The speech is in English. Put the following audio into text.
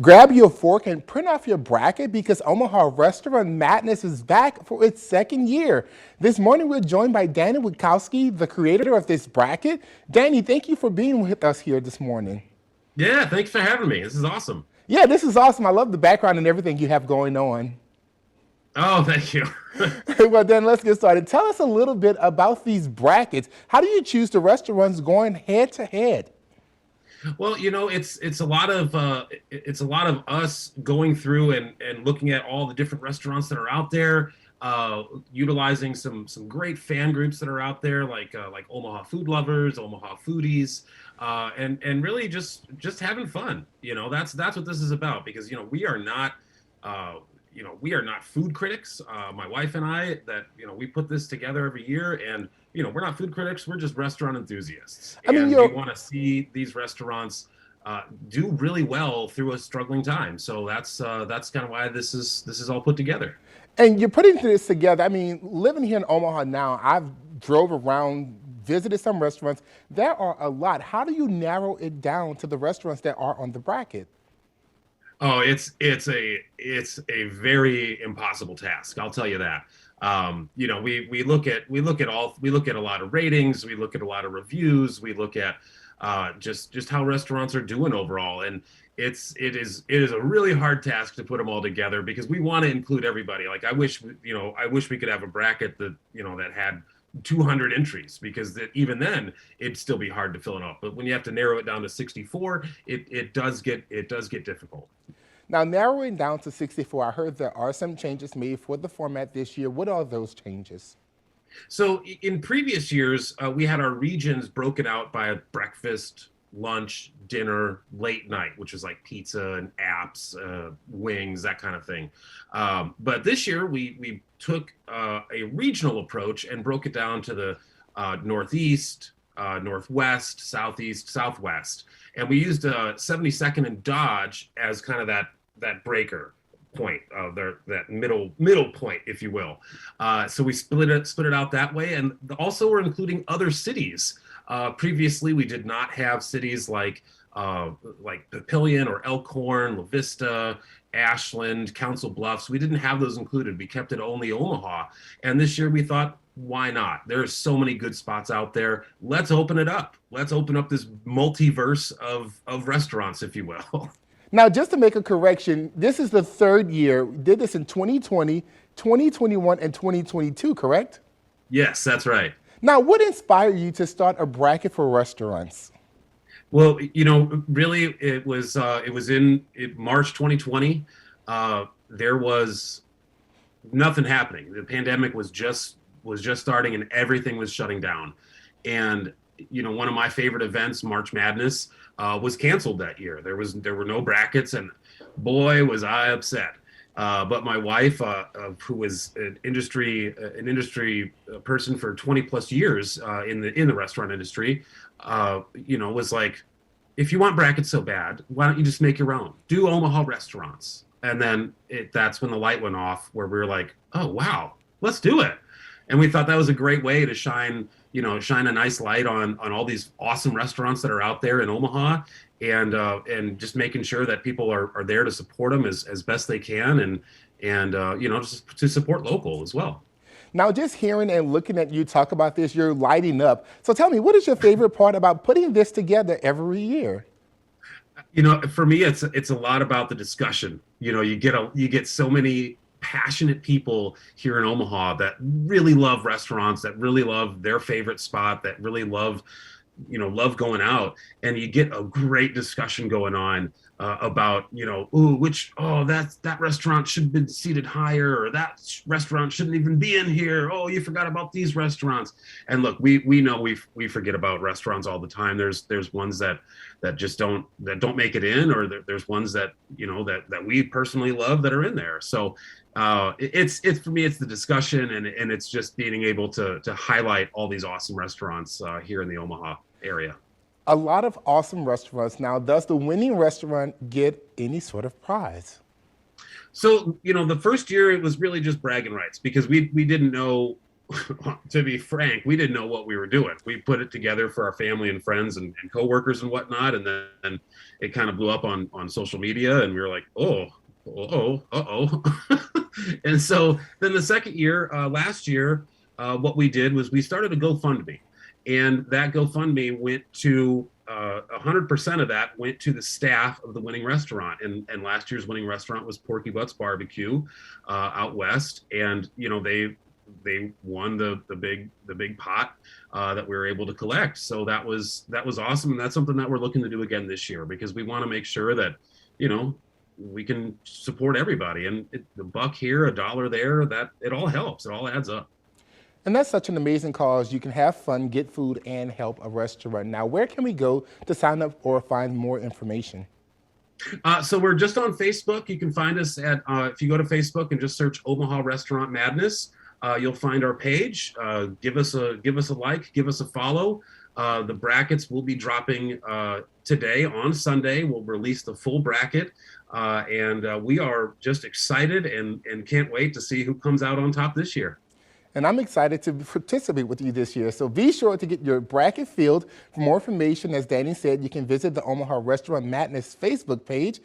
Grab your fork and print off your bracket because Omaha Restaurant Madness is back for its second year. This morning we're joined by Danny Wikowsky, the creator of this bracket. Danny, thank you for being with us here this morning. Yeah, thanks for having me. This is awesome. Yeah, this is awesome. I love the background and everything you have going on. Oh, thank you. Well, then let's get started. Tell us a little bit about these brackets. How do you choose the restaurants going head to head? Well, it's a lot of it's a lot of us going through and looking at all the different restaurants that are out there, utilizing some great fan groups that are out there, like Omaha Food Lovers, Omaha Foodies, and really just having fun. That's what this is about because we are not. We are not food critics. My wife and I, that we put this together every year, and we're not food critics. We're just restaurant enthusiasts, I mean, and we you're want to see these restaurants do really well through a struggling time. So that's kind of why this is all put together. And you're putting this together. I mean, living here in Omaha now, I've drove around, visited some restaurants. There are a lot. How do you narrow it down to the restaurants that are on the bracket? Oh, it's a very impossible task. I'll tell you that. We look at a lot of ratings, we look at a lot of reviews, we look at just how restaurants are doing overall, and it is a really hard task to put them all together because we want to include everybody. Like I wish we could have a bracket that had 200 entries because even then it'd still be hard to fill it up. But when you have to narrow it down to 64, it does get difficult. Now, narrowing down to 64, I heard there are some changes made for the format this year. What are those changes? So in previous years, we had our regions broken out by breakfast, lunch, dinner, late night, which is like pizza and apps, wings, that kind of thing. But this year, we took a regional approach and broke it down to the northeast, northwest, southeast, southwest, and we used 72nd and Dodge as kind of that breaker point of that middle point, if you will. So we split it out that way, and also we're including other cities. Previously, we did not have cities like Papillion or Elkhorn, La Vista, Ashland, Council Bluffs. We didn't have those included. We kept it only Omaha, and this year we thought, why not? There's so many good spots out there. Let's open it up. Let's open up this multiverse of restaurants, if you will. Now, just to make a correction, this is the third year. We did this in 2020, 2021, and 2022, correct? Yes, that's right. Now, what inspired you to start a bracket for restaurants? Well, really, it was in March 2020. There was nothing happening. The pandemic was just starting, and everything was shutting down. And one of my favorite events, March Madness, was canceled that year. There were no brackets, and boy, was I upset. But my wife, who was an industry person for 20 plus years in the restaurant industry, was like, if you want brackets so bad, why don't you just make your own? Do Omaha restaurants. And then that's when the light went off, where we were like, oh wow, let's do it. And we thought that was a great way to shine a nice light on all these awesome restaurants that are out there in Omaha, and just making sure that people are there to support them as best they can, and just to support local as well. Now, just hearing and looking at you talk about this, you're lighting up. So tell me, what is your favorite part about putting this together every year? For me, it's a lot about the discussion. You get so many passionate people here in Omaha that really love restaurants, that really love their favorite spot, that really love going out, and you get a great discussion going on about that restaurant should have been seated higher, or that restaurant shouldn't even be in here. Oh, you forgot about these restaurants. And look, we know we forget about restaurants all the time. There's ones that just don't make it in, or there's ones that we personally love that are in there. So it's for me, it's the discussion, and it's just being able to highlight all these awesome restaurants here in the Omaha area. A lot of awesome restaurants. Now, does the winning restaurant get any sort of prize? So the first year it was really just bragging rights because we didn't know to be frank, we didn't know what we were doing. We put it together for our family and friends and coworkers and whatnot, and then it kind of blew up on social media, and we were like, oh. And so then the second year, last year, what we did was we started a GoFundMe, and that GoFundMe went to 100% of that went to the staff of the winning restaurant. And last year's winning restaurant was Porky Butts Barbecue out west, and they won the big pot that we were able to collect. So that was awesome, and that's something that we're looking to do again this year, because we want to make sure that we can support everybody, and the buck here, a dollar there, that it all helps, it all adds up. And that's such an amazing cause. You can have fun, get food, and help a restaurant. Now, where can we go to sign up or find more information? So we're just on Facebook. You can find us at if you go to Facebook and just search Omaha Restaurant Madness, you'll find our page. Give us a like, give us a follow. The brackets will be dropping today on Sunday. We'll release the full bracket, and we are just excited and can't wait to see who comes out on top this year. And I'm excited to participate with you this year. So be sure to get your bracket filled. For more information, as Danny said, you can visit the Omaha Restaurant Madness Facebook page.